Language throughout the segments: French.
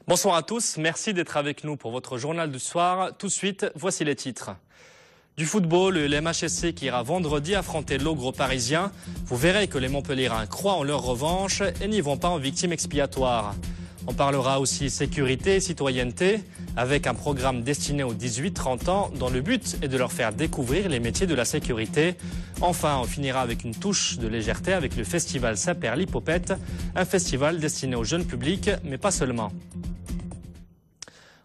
Bonsoir à tous, merci d'être avec nous pour votre journal du soir. Tout de suite, voici les titres. Du football, le MHSC qui ira vendredi affronter l'Ogre parisien. Vous verrez que les Montpelliérains croient en leur revanche et n'y vont pas en victime expiatoire. On parlera aussi sécurité et citoyenneté avec un programme destiné aux 18-30 ans dont le but est de leur faire découvrir les métiers de la sécurité. Enfin, on finira avec une touche de légèreté avec le festival Saperlipopette, un festival destiné au jeune public, mais pas seulement.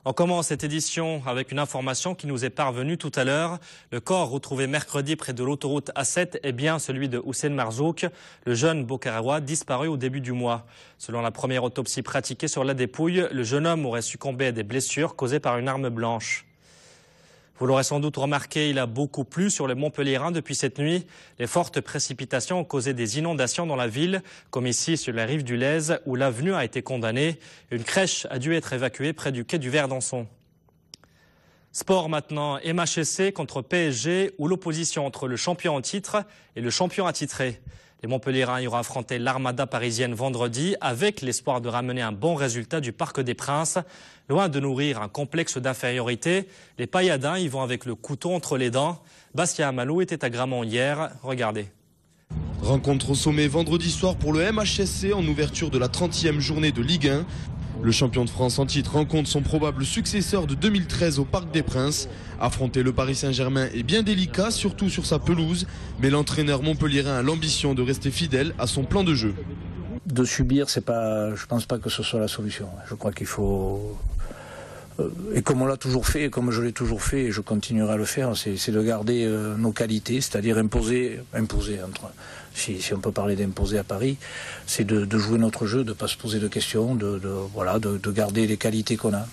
On commence cette édition avec une information qui nous est parvenue tout à l'heure. Le corps retrouvé mercredi près de l'autoroute A7 est bien celui de Houssen Marzouk, le jeune Bokarawa disparu au début du mois. Selon la première autopsie pratiquée sur la dépouille, le jeune homme aurait succombé à des blessures causées par une arme blanche. Vous l'aurez sans doute remarqué, il a beaucoup plu sur les Montpelliérains depuis cette nuit. Les fortes précipitations ont causé des inondations dans la ville, comme ici sur la rive du Lez, où l'avenue a été condamnée. Une crèche a dû être évacuée près du quai du Verdançon. Sport maintenant, MHSC contre PSG, où l'opposition entre le champion en titre et le champion attitré. Les Montpelliérains iront affronter l'Armada parisienne vendredi avec l'espoir de ramener un bon résultat du Parc des Princes. Loin de nourrir un complexe d'infériorité, les Pailladins y vont avec le couteau entre les dents. Bastien Amalou était à Gramont hier. Regardez. Rencontre au sommet vendredi soir pour le MHSC en ouverture de la 30e journée de Ligue 1. Le champion de France en titre rencontre son probable successeur de 2013 au Parc des Princes. Affronter le Paris Saint-Germain est bien délicat, surtout sur sa pelouse, mais l'entraîneur montpelliérain a l'ambition de rester fidèle à son plan de jeu. De subir, c'est pas, je pense pas que ce soit la solution. Je crois qu'il faut, et comme on l'a toujours fait, et comme je l'ai toujours fait, et je continuerai à le faire, c'est de garder nos qualités, c'est-à-dire imposer entre. Si on peut parler d'imposer à Paris, c'est de jouer notre jeu, de ne pas se poser de questions, de garder les qualités qu'on a.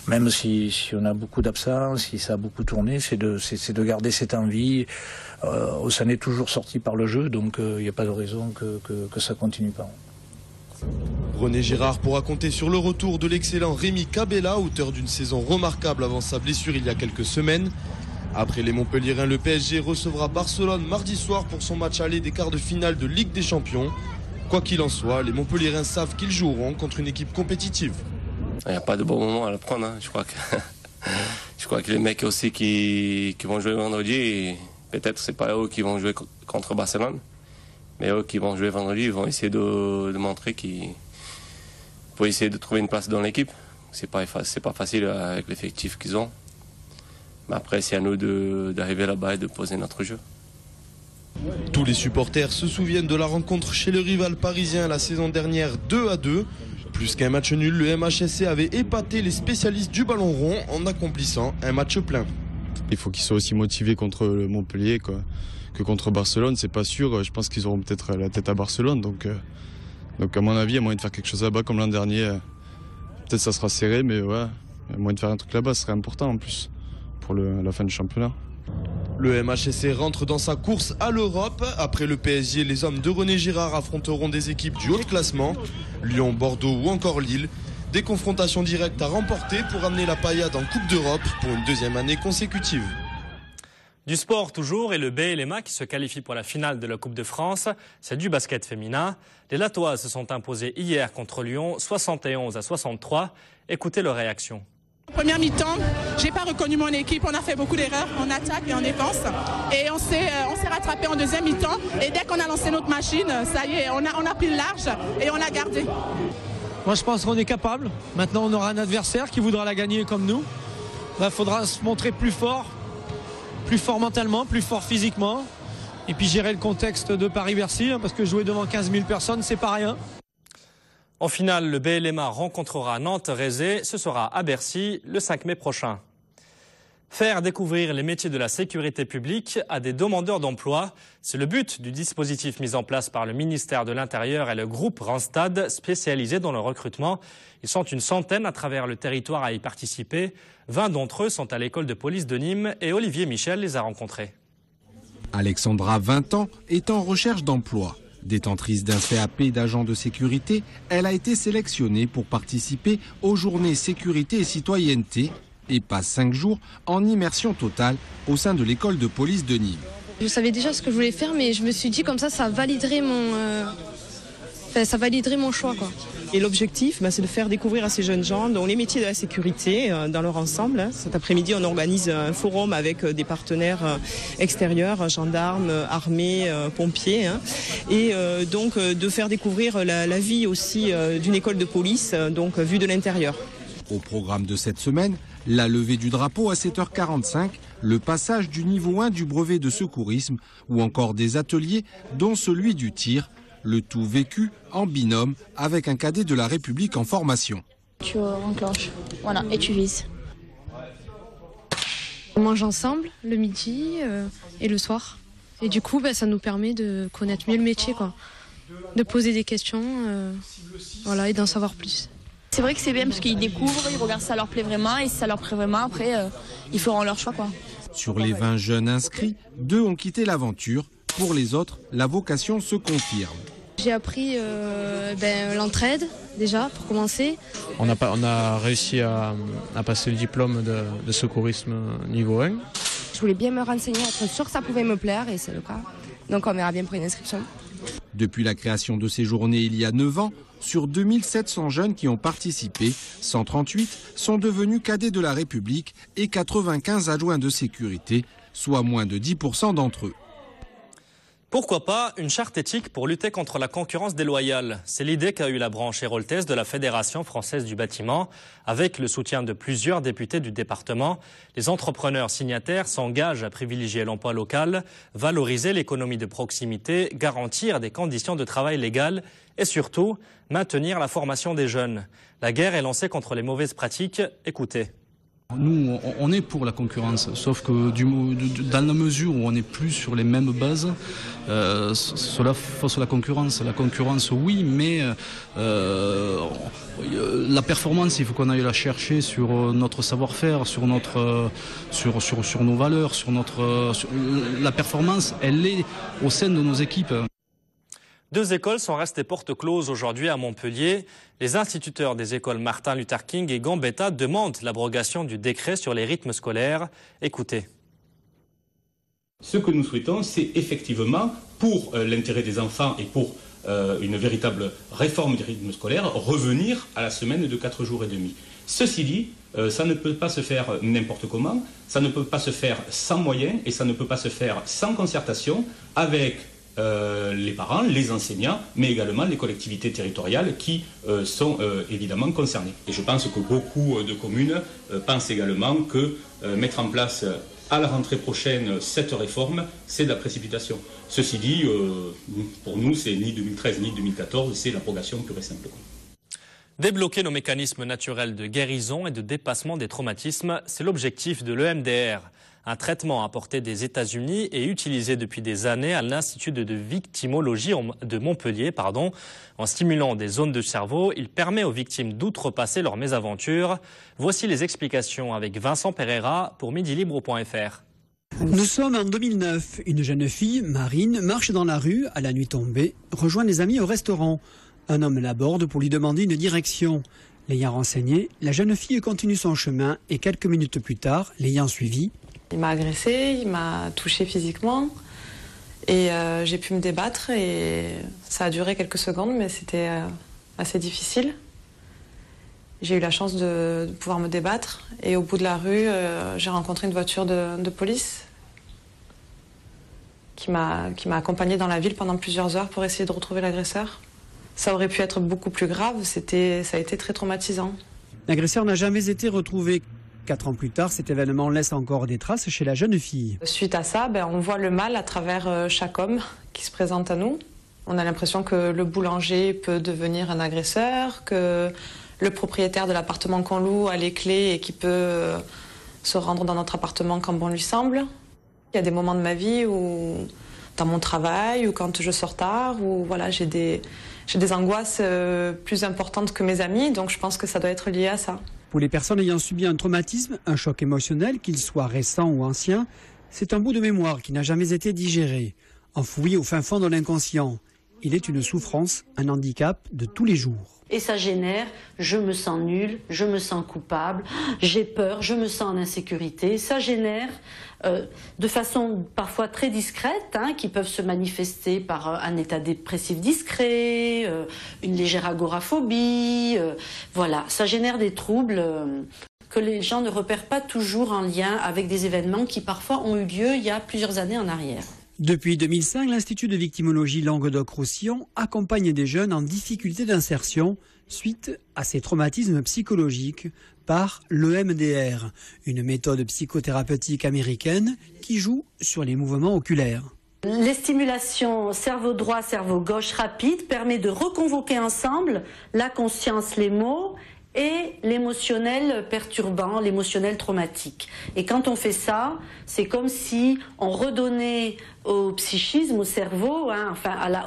Même si on a beaucoup d'absents, si ça a beaucoup tourné, c'est de garder cette envie. Ça n'est toujours sorti par le jeu, donc il n'y a pas de raison que ça continue pas. René Girard pourra compter sur le retour de l'excellent Rémi Cabella, auteur d'une saison remarquable avant sa blessure il y a quelques semaines. Après les Montpelliérains, le PSG recevra Barcelone mardi soir pour son match aller des quarts de finale de Ligue des Champions. Quoi qu'il en soit, les Montpelliérains savent qu'ils joueront contre une équipe compétitive. Il n'y a pas de bon moment à le prendre. Je crois que les mecs aussi qui vont jouer vendredi, peut-être c'est pas eux qui vont jouer contre Barcelone, mais eux qui vont jouer vendredi, ils vont essayer de montrer qu'ils vont essayer de trouver une place dans l'équipe. C'est pas facile avec l'effectif qu'ils ont. Mais après, c'est à nous d'arriver là-bas et de poser notre jeu. Tous les supporters se souviennent de la rencontre chez le rival parisien la saison dernière 2-2. Plus qu'un match nul, le MHSC avait épaté les spécialistes du ballon rond en accomplissant un match plein. Il faut qu'ils soient aussi motivés contre le Montpellier que contre Barcelone. C'est pas sûr, je pense qu'ils auront peut-être la tête à Barcelone. Donc à mon avis, il y a moyen de faire quelque chose là-bas comme l'an dernier. Peut-être ça sera serré, mais ouais, il y a moyen de faire un truc là-bas, ce serait important en plus pour la fin du championnat. Le MHSC rentre dans sa course à l'Europe. Après le PSG, les hommes de René Girard affronteront des équipes du haut classement, Lyon, Bordeaux ou encore Lille. Des confrontations directes à remporter pour amener la paillade en Coupe d'Europe pour une deuxième année consécutive. Du sport toujours, et le BLMA qui se qualifie pour la finale de la Coupe de France, c'est du basket féminin. Les Latoises se sont imposées hier contre Lyon, 71-63. Écoutez leur réaction. Première mi-temps, j'ai pas reconnu mon équipe, on a fait beaucoup d'erreurs en attaque et en défense et on s'est rattrapé en deuxième mi-temps et dès qu'on a lancé notre machine, ça y est, on a pris le large et on l'a gardé. Moi je pense qu'on est capable, maintenant on aura un adversaire qui voudra la gagner comme nous. Il faudra se montrer plus fort mentalement, plus fort physiquement et puis gérer le contexte de Paris-Bercy parce que jouer devant 15 000 personnes c'est pas rien. En finale, le BLMA rencontrera Nantes-Rézé. Ce sera à Bercy le 5 mai prochain. Faire découvrir les métiers de la sécurité publique à des demandeurs d'emploi, c'est le but du dispositif mis en place par le ministère de l'Intérieur et le groupe Randstad spécialisé dans le recrutement. Ils sont une centaine à travers le territoire à y participer. 20 d'entre eux sont à l'école de police de Nîmes et Olivier Michel les a rencontrés. Alexandra, 20 ans, est en recherche d'emploi. Détentrice d'un CAP d'agent de sécurité, elle a été sélectionnée pour participer aux journées sécurité et citoyenneté et passe 5 jours en immersion totale au sein de l'école de police de Nîmes. Je savais déjà ce que je voulais faire, mais je me suis dit comme ça validerait ça validerait mon choix, quoi. Et l'objectif, c'est de faire découvrir à ces jeunes gens les métiers de la sécurité dans leur ensemble. Cet après-midi, on organise un forum avec des partenaires extérieurs, gendarmes, armées, pompiers, et donc de faire découvrir la vie aussi d'une école de police, donc vue de l'intérieur. Au programme de cette semaine, la levée du drapeau à 7h45, le passage du niveau 1 du brevet de secourisme ou encore des ateliers dont celui du tir, le tout vécu en binôme avec un cadet de la République en formation. Tu enclenches, voilà, et tu vises. On mange ensemble le midi et le soir. Et du coup, ça nous permet de connaître mieux le métier, quoi. De poser des questions voilà, et d'en savoir plus. C'est vrai que c'est bien parce qu'ils découvrent, ils regardent si ça leur plaît vraiment et si ça leur plaît vraiment, après, ils feront leur choix, quoi. Sur les 20 jeunes inscrits, 2 ont quitté l'aventure. Pour les autres, la vocation se confirme. J'ai appris l'entraide, déjà, pour commencer. On a réussi à passer le diplôme de secourisme niveau 1. Je voulais bien me renseigner, être sûr que ça pouvait me plaire, et c'est le cas. Donc on verra bien pour une inscription. Depuis la création de ces journées il y a 9 ans, sur 2700 jeunes qui ont participé, 138 sont devenus cadets de la République et 95 adjoints de sécurité, soit moins de 10% d'entre eux. Pourquoi pas une charte éthique pour lutter contre la concurrence déloyale? C'est l'idée qu'a eue la branche héroltaise de la Fédération française du bâtiment. Avec le soutien de plusieurs députés du département, les entrepreneurs signataires s'engagent à privilégier l'emploi local, valoriser l'économie de proximité, garantir des conditions de travail légales et surtout maintenir la formation des jeunes. La guerre est lancée contre les mauvaises pratiques. Écoutez. Nous, on est pour la concurrence, sauf que dans la mesure où on n'est plus sur les mêmes bases, cela fausse la concurrence. La concurrence, oui, mais la performance, il faut qu'on aille la chercher sur notre savoir-faire, sur nos valeurs, la performance, elle est au sein de nos équipes. 2 écoles sont restées portes closes aujourd'hui à Montpellier. Les instituteurs des écoles Martin Luther King et Gambetta demandent l'abrogation du décret sur les rythmes scolaires. Écoutez. Ce que nous souhaitons, c'est effectivement, pour l'intérêt des enfants et pour une véritable réforme du rythme scolaire, revenir à la semaine de 4 jours et demi. Ceci dit, ça ne peut pas se faire n'importe comment, ça ne peut pas se faire sans moyens et ça ne peut pas se faire sans concertation avec les parents, les enseignants, mais également les collectivités territoriales qui sont évidemment concernées. Et je pense que beaucoup de communes pensent également que mettre en place à la rentrée prochaine cette réforme, c'est de la précipitation. Ceci dit, pour nous, c'est ni 2013 ni 2014, c'est l'abrogation pure et simple. Débloquer nos mécanismes naturels de guérison et de dépassement des traumatismes, c'est l'objectif de l'EMDR. Un traitement apporté des États-Unis et utilisé depuis des années à l'Institut de victimologie de Montpellier. En stimulant des zones de cerveau, il permet aux victimes d'outrepasser leurs mésaventures. Voici les explications avec Vincent Pereira pour midilibre.fr. Nous sommes en 2009. Une jeune fille, Marine, marche dans la rue à la nuit tombée, rejoint des amis au restaurant. Un homme l'aborde pour lui demander une direction. L'ayant renseignée, la jeune fille continue son chemin et quelques minutes plus tard, l'ayant suivi, il m'a agressée, il m'a touchée physiquement et j'ai pu me débattre et ça a duré quelques secondes mais c'était assez difficile. J'ai eu la chance de pouvoir me débattre et au bout de la rue, j'ai rencontré une voiture de police qui m'a accompagnée dans la ville pendant plusieurs heures pour essayer de retrouver l'agresseur. Ça aurait pu être beaucoup plus grave, ça a été très traumatisant. L'agresseur n'a jamais été retrouvé. 4 ans plus tard, cet événement laisse encore des traces chez la jeune fille. Suite à ça, on voit le mal à travers chaque homme qui se présente à nous. On a l'impression que le boulanger peut devenir un agresseur, que le propriétaire de l'appartement qu'on loue a les clés et qui peut se rendre dans notre appartement quand bon lui semble. Il y a des moments de ma vie où, dans mon travail, ou quand je sors tard, où voilà, j'ai des angoisses plus importantes que mes amis, donc je pense que ça doit être lié à ça. Pour les personnes ayant subi un traumatisme, un choc émotionnel, qu'il soit récent ou ancien, c'est un bout de mémoire qui n'a jamais été digéré, enfoui au fin fond de l'inconscient. il est une souffrance, un handicap de tous les jours. Et ça génère, je me sens nul, je me sens coupable, j'ai peur, je me sens en insécurité. Ça génère de façon parfois très discrète, qui peuvent se manifester par un état dépressif discret, une légère agoraphobie. Voilà, ça génère des troubles que les gens ne repèrent pas toujours en lien avec des événements qui parfois ont eu lieu il y a plusieurs années en arrière. Depuis 2005, l'Institut de victimologie Languedoc-Roussillon accompagne des jeunes en difficulté d'insertion suite à ces traumatismes psychologiques par l'EMDR, une méthode psychothérapeutique américaine qui joue sur les mouvements oculaires. Les stimulations cerveau droit, cerveau gauche rapide permet de reconvoquer ensemble la conscience, les mots et l'émotionnel perturbant, l'émotionnel traumatique. Et quand on fait ça, c'est comme si on redonnait au psychisme, au cerveau,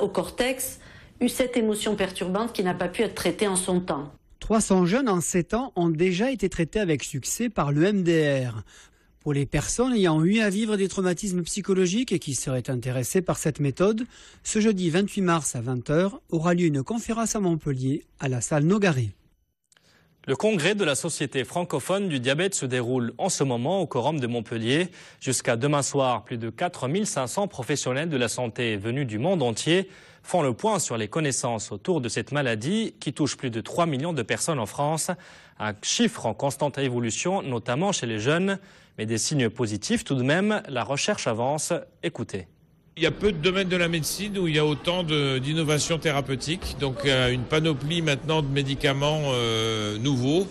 au cortex, cette émotion perturbante qui n'a pas pu être traitée en son temps. 300 jeunes en 7 ans ont déjà été traités avec succès par le MDR. Pour les personnes ayant eu à vivre des traumatismes psychologiques et qui seraient intéressées par cette méthode, ce jeudi 28 mars à 20h aura lieu une conférence à Montpellier à la salle Nogaret. Le congrès de la Société francophone du diabète se déroule en ce moment au Quorum de Montpellier. Jusqu'à demain soir, plus de 4500 professionnels de la santé venus du monde entier font le point sur les connaissances autour de cette maladie qui touche plus de 3 millions de personnes en France. Un chiffre en constante évolution, notamment chez les jeunes, mais des signes positifs tout de même. La recherche avance. Écoutez. Il y a peu de domaines de la médecine où il y a autant d'innovations thérapeutiques, donc une panoplie maintenant de médicaments nouveaux,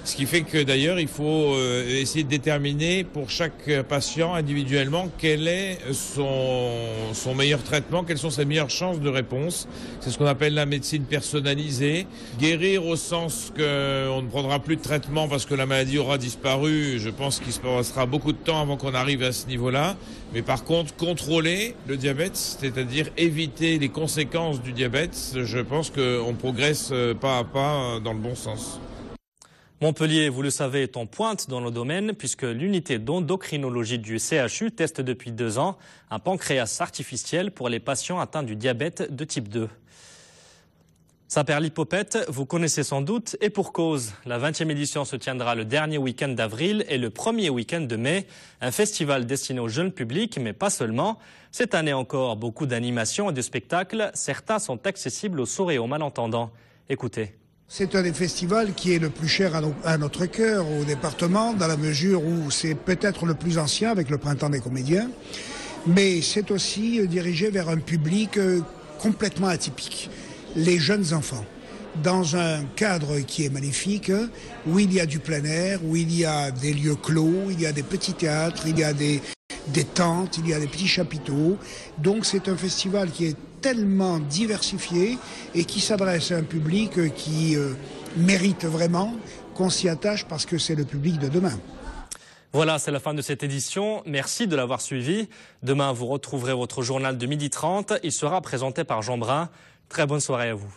ce qui fait que d'ailleurs il faut essayer de déterminer pour chaque patient individuellement quel est son meilleur traitement, quelles sont ses meilleures chances de réponse. C'est ce qu'on appelle la médecine personnalisée. Guérir au sens qu'on ne prendra plus de traitement parce que la maladie aura disparu, je pense qu'il se passera beaucoup de temps avant qu'on arrive à ce niveau-là. Mais par contre, contrôler le diabète, c'est-à-dire éviter les conséquences du diabète, je pense qu'on progresse pas à pas dans le bon sens. Montpellier, vous le savez, est en pointe dans le domaine puisque l'unité d'endocrinologie du CHU teste depuis 2 ans un pancréas artificiel pour les patients atteints du diabète de type 2. Saint-Père-Lipopette, vous connaissez sans doute, et pour cause. La 20e édition se tiendra le dernier week-end d'avril et le premier week-end de mai. Un festival destiné au jeune public, mais pas seulement. Cette année encore, beaucoup d'animations et de spectacles. Certains sont accessibles aux sourds et aux malentendants. Écoutez. C'est un des festivals qui est le plus cher à notre cœur, au département, dans la mesure où c'est peut-être le plus ancien avec le Printemps des comédiens. Mais c'est aussi dirigé vers un public complètement atypique. Les jeunes enfants, dans un cadre qui est magnifique, où il y a du plein air, où il y a des lieux clos, il y a des petits théâtres, il y a des tentes, il y a des petits chapiteaux. Donc c'est un festival qui est tellement diversifié et qui s'adresse à un public qui mérite vraiment qu'on s'y attache parce que c'est le public de demain. Voilà, c'est la fin de cette édition. Merci de l'avoir suivi. Demain, vous retrouverez votre journal de 12h30. Il sera présenté par Jean Brun. Très bonne soirée à vous.